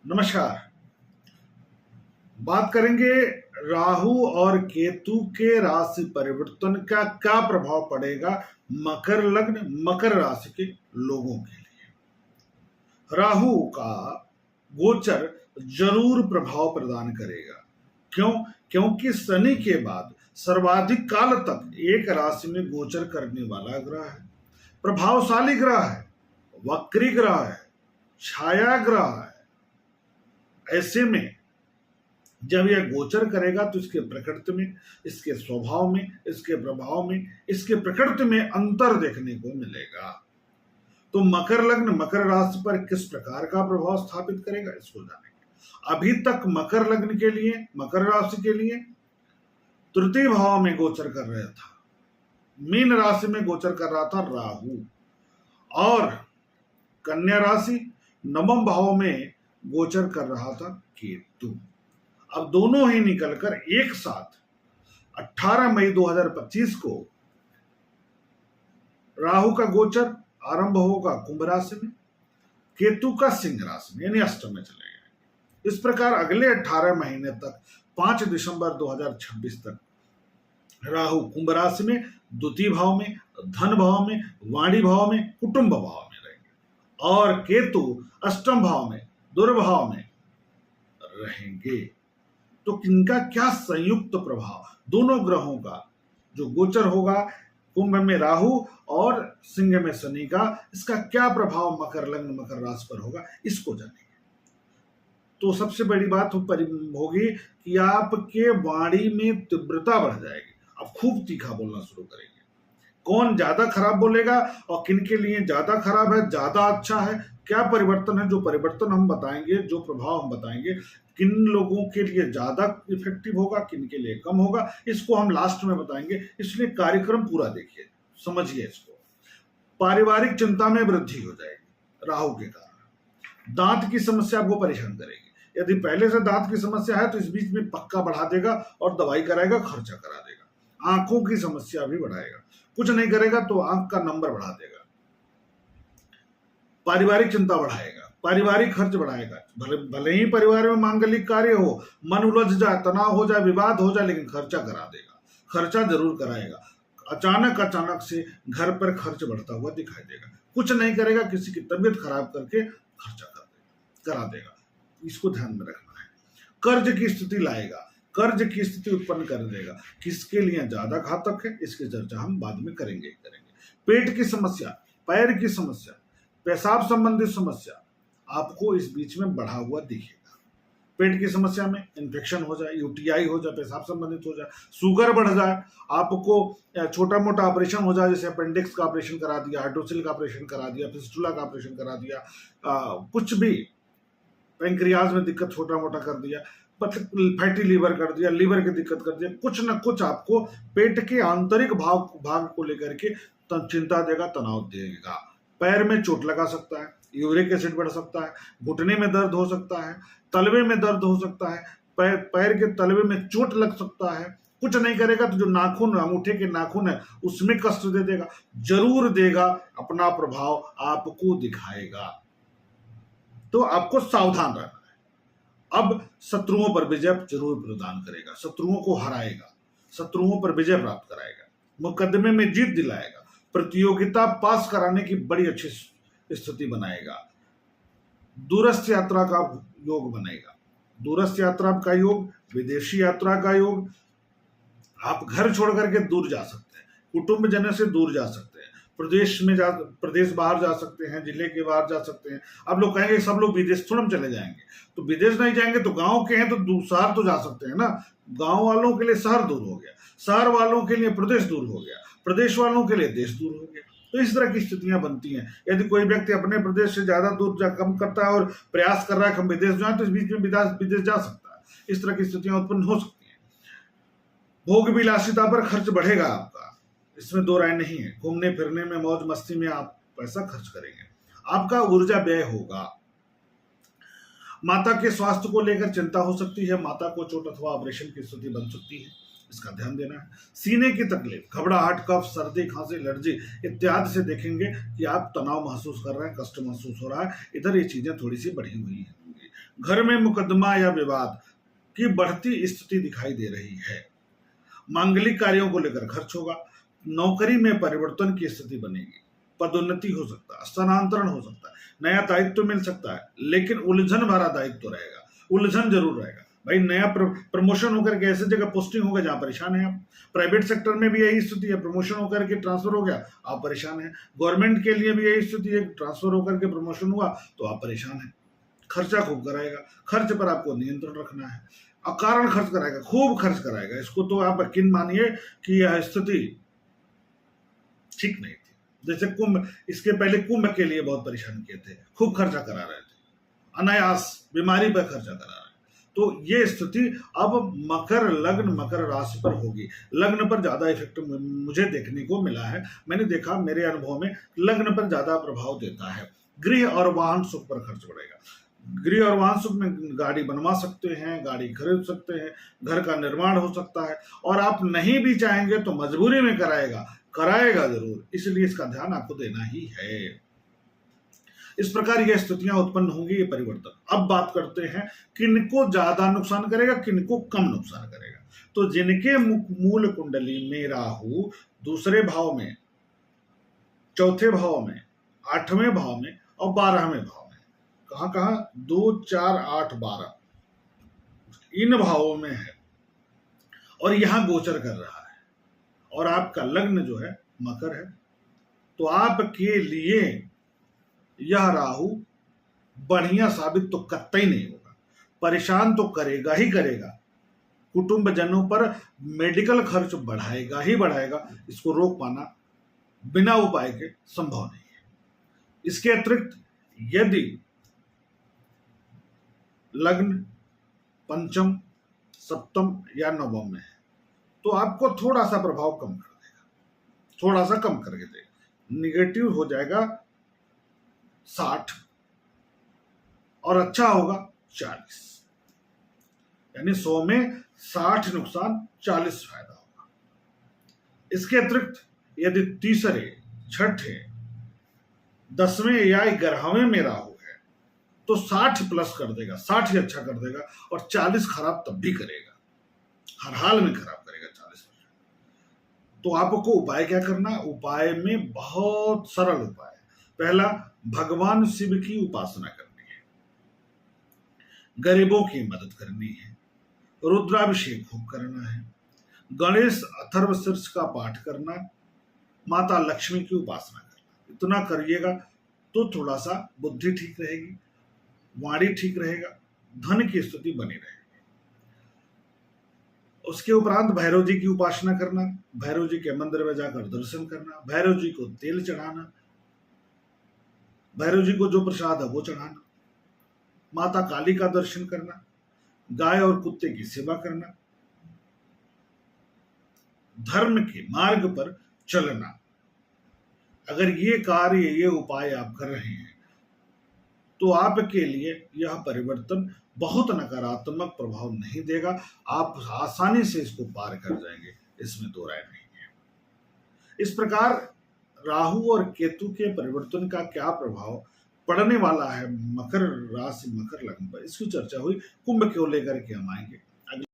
नमस्कार। बात करेंगे राहु और केतु के राशि परिवर्तन का क्या प्रभाव पड़ेगा मकर लग्न मकर राशि के लोगों के लिए। राहु का गोचर जरूर प्रभाव प्रदान करेगा। क्यों? क्योंकि शनि के बाद सर्वाधिक काल तक एक राशि में गोचर करने वाला ग्रह है, प्रभावशाली ग्रह है, वक्री ग्रह है, छाया ग्रह है। ऐसे में जब यह गोचर करेगा तो इसके प्रकृति में, इसके स्वभाव में, इसके प्रभाव में, इसके प्रकृति में अंतर देखने को मिलेगा। तो मकर लग्न मकर राशि पर किस प्रकार का प्रभाव स्थापित करेगा इसको जानेंगे। अभी तक मकर लग्न के लिए, मकर राशि के लिए तृतीय भाव में गोचर कर रहा था, मीन राशि में गोचर कर रहा था राहु, और कन्या राशि नवम भाव में गोचर कर रहा था केतु। अब दोनों ही निकलकर एक साथ 18 मई 2025 को राहु का गोचर आरंभ होगा कुंभ राशि में, केतु का सिंह राशि में यानी अष्टम में चलेगा। इस प्रकार अगले 18 महीने तक 5 दिसंबर 2026 तक राहु कुंभ राशि में, द्वितीय भाव में, धन भाव में, वाणी भाव में, कुटुंब भाव में रहेंगे, और केतु अष्टम भाव में, दुर्भाव में रहेंगे। तो किनका क्या संयुक्त प्रभाव, दोनों ग्रहों का जो गोचर होगा, कुंभ में राहु और सिंह में शनि का, इसका क्या प्रभाव मकर लग्न मकर राशि पर होगा इसको जानेंगे। तो सबसे बड़ी बात होगी कि आपके वाणी में तीव्रता बढ़ जाएगी, आप खूब तीखा बोलना शुरू करेंगे। कौन ज्यादा खराब बोलेगा और किन के लिए ज्यादा खराब है, ज्यादा अच्छा है, क्या परिवर्तन है, जो परिवर्तन हम बताएंगे, जो प्रभाव हम बताएंगे, किन लोगों के लिए ज्यादा इफेक्टिव होगा, किन के लिए कम होगा, इसको हम लास्ट में बताएंगे। इसलिए कार्यक्रम पूरा देखिए, समझिए इसको। पारिवारिक चिंता में वृद्धि हो जाएगी राहु के कारण। दांत की समस्या आपको परेशान करेगी। यदि पहले से दांत की समस्या है तो इस बीच में पक्का बढ़ा देगा और दवाई कराएगा, खर्चा करा देगा। आंखों की समस्या भी बढ़ाएगा, कुछ नहीं करेगा तो आंख का नंबर बढ़ा देगा। पारिवारिक चिंता बढ़ाएगा, पारिवारिक खर्च बढ़ाएगा। भले ही परिवार में मांगलिक कार्य हो, मन उलझ जाए, तनाव हो जाए, विवाद हो जाए, लेकिन खर्चा करा देगा, खर्चा जरूर कराएगा। अचानक से घर पर खर्च बढ़ता हुआ दिखाई देगा। कुछ नहीं करेगा, किसी की तबीयत खराब करके खर्चा करा देगा। इसको ध्यान में रखना है। कर्ज की स्थिति लाएगा, कर्ज की स्थिति उत्पन्न कर देगा। किसके लिए ज्यादा घातक है इसकी चर्चा हम बाद में करेंगे। पेट की समस्या, पैर की समस्या, पेशाब संबंधित समस्या आपको इस बीच में बढ़ा हुआ दिखेगा। पेट की समस्या में इन्फेक्शन हो जाए, यूटीआई हो जाए, पेशाब संबंधित हो जाए, शुगर बढ़ जाए, आपको छोटा मोटा ऑपरेशन हो जाए, जैसे अपेंडिक्स का ऑपरेशन करा दिया, हाइड्रोसिल का ऑपरेशन करा दिया, फिस्टुला का ऑपरेशन करा दिया, कुछ भी पैंक्रियाज में दिक्कत छोटा मोटा कर दिया, फैटी लीवर कर दिया, लीवर की दिक्कत कर दिया, कुछ न कुछ आपको पेट के आंतरिक भाग को लेकर के चिंता देगा, तनाव देगा। पैर में चोट लगा सकता है, यूरिक एसिड बढ़ सकता है, घुटने में दर्द हो सकता है, तलवे में दर्द हो सकता है, पैर के तलवे में चोट लग सकता है। कुछ नहीं करेगा तो जो नाखून, अंगूठे के नाखून है उसमें कष्ट दे देगा, जरूर देगा, अपना प्रभाव आपको दिखाएगा। तो आपको सावधान रहना है। अब शत्रुओं पर विजय जरूर प्रदान करेगा, शत्रुओं को हराएगा, शत्रुओं पर विजय प्राप्त कराएगा, मुकदमे में जीत दिलाएगा, प्रतियोगिता पास कराने की बड़ी अच्छी स्थिति बनाएगा। दूरस्थ यात्रा का योग बनेगा, दूरस्थ यात्रा का योग, विदेशी यात्रा का योग। आप घर छोड़ करके दूर जा सकते हैं, कुटुंब जन से दूर जा सकते हैं, प्रदेश बाहर जा सकते हैं, जिले के बाहर जा सकते हैं। अब लोग कहेंगे सब लोग विदेश थोड़ा चले जाएंगे, तो विदेश नहीं जाएंगे तो गांव के हैं तो शहर तो जा सकते हैं ना। गांव वालों के लिए शहर दूर हो गया, शहर वालों के लिए प्रदेश दूर हो गया, प्रदेश वालों के लिए देश दूर हो गया। तो इस तरह की स्थितियां बनती हैं। यदि कोई व्यक्ति अपने प्रदेश से ज्यादा दूर कम करता है और प्रयास कर रहा है कि हम विदेश जाएं, तो इस बीच में विदेश जा सकता है। इस तरह की स्थितियां उत्पन्न हो सकती हैं। भोग विलासिता पर खर्च बढ़ेगा आपका, इसमें दो राय नहीं है। घूमने फिरने में, मौज मस्ती में आप पैसा खर्च करेंगे, आपका ऊर्जा व्यय होगा। माता के स्वास्थ्य को लेकर चिंता हो सकती है, माता को चोट अथवा ऑपरेशन की स्थिति बन सकती है, इसका ध्यान देना है। सीने की तकलीफ, घबराहट, कफ, सर्दी, खांसी, एलर्जी इत्यादि से देखेंगे कि आप तनाव महसूस कर रहे हैं, कष्ट महसूस हो रहा है, इधर ये चीजें थोड़ी सी बढ़ी हुई हैं। घर में मुकदमा या विवाद की बढ़ती स्थिति दिखाई दे रही है। मांगलिक कार्यों को लेकर खर्च होगा। नौकरी में परिवर्तन की स्थिति बनेगी। पदोन्नति हो सकता है, स्थानांतरण हो सकता है, नया दायित्व मिल सकता है, लेकिन उलझन भरा दायित्व रहेगा, उलझन जरूर रहेगा। भाई नया प्रमोशन होकर के ऐसे जगह पोस्टिंग हो गया जहां परेशान है आप। प्राइवेट सेक्टर में भी यही स्थिति है, प्रमोशन होकर के ट्रांसफर हो गया, आप परेशान है। गवर्नमेंट के लिए भी यही स्थिति है, ट्रांसफर होकर के प्रमोशन हुआ तो आप परेशान है। खर्चा खूब कराएगा, खर्च पर आपको नियंत्रण रखना है। अकारण खर्च कराएगा, खूब खर्च कराएगा। इसको तो आप यकीन मानिए कि यह स्थिति ठीक नहीं थी। जैसे कुंभ, इसके पहले कुंभ के लिए बहुत परेशान किए थे, खूब खर्चा करा रहे थे, अनायास बीमारी पर खर्चा करा रहे। तो ये स्थिति अब मकर लग्न, मकर राशि पर होगी। लग्न पर ज्यादा इफेक्ट मुझे देखने को मिला है, मैंने देखा, मेरे अनुभव में लग्न पर ज्यादा प्रभाव देता है। गृह और वाहन सुख पर खर्च बढ़ेगा। गृह और वाहन सुख में गाड़ी बनवा सकते हैं, गाड़ी खरीद सकते हैं, घर का निर्माण हो सकता है, और आप नहीं भी चाहेंगे तो मजबूरी में कराएगा जरूर, इसलिए इसका ध्यान आपको देना ही है। इस प्रकार ये स्थितियां उत्पन्न होंगी, ये परिवर्तन। अब बात करते हैं किनको ज्यादा नुकसान करेगा, किनको कम नुकसान करेगा। तो जिनके मूल कुंडली में राहु दूसरे भाव में, चौथे भाव में, 8वें भाव में और 12वें भाव में, कहां कहां 2, 4, 8, 12 इन भावों में है और यहां गोचर कर रहा है, और आपका लग्न जो है मकर है, तो आपके लिए यह राहु बढ़िया साबित तो कतई नहीं होगा। परेशान तो करेगा ही करेगा, कुटुंब जनों पर मेडिकल खर्च बढ़ाएगा ही बढ़ाएगा। इसको रोक पाना बिना उपाय के संभव नहीं है। इसके अतिरिक्त यदि लग्न पंचम, सप्तम या नवम में है तो आपको थोड़ा सा प्रभाव कम कर देगा, थोड़ा सा कम करके देगा। निगेटिव हो जाएगा 60 और अच्छा होगा 40, यानी 100 में 60 नुकसान, 40 फायदा होगा। इसके अतिरिक्त यदि तीसरे, छठे, 10वें या 11वें में राहु है तो 60 प्लस कर देगा, 60 ही अच्छा कर देगा, और 40 खराब तब भी करेगा, हर हाल में खराब करेगा 40%। तो आपको उपाय क्या करना? उपाय में बहुत सरल उपाय है। पहला, भगवान शिव की उपासना करनी है, गरीबों की मदद करनी है, रुद्राभिषेक खूब करना है, गणेश अथर्वशीर्ष का पाठ करना, माता लक्ष्मी की उपासना करना। इतना करिएगा तो थोड़ा सा बुद्धि ठीक रहेगी, वाणी ठीक रहेगा, धन की स्थिति बनी रहेगी। उसके उपरांत भैरव जी की उपासना करना, भैरव जी के मंदिर में जाकर दर्शन करना, भैरव जी को तेल चढ़ाना, भैरव जी को जो प्रसाद है वो चढ़ाना, माता काली का दर्शन करना, गाय और कुत्ते की सेवा करना, धर्म के मार्ग पर चलना। अगर ये कार्य, ये उपाय आप कर रहे हैं तो आपके लिए यह परिवर्तन बहुत नकारात्मक प्रभाव नहीं देगा, आप आसानी से इसको पार कर जाएंगे, इसमें दो राय नहीं है। इस प्रकार राहु और केतु के परिवर्तन का क्या प्रभाव पड़ने वाला है मकर राशि, मकर लग्न पर, इसकी चर्चा हुई। कुंभ को लेकर के हम आएंगे।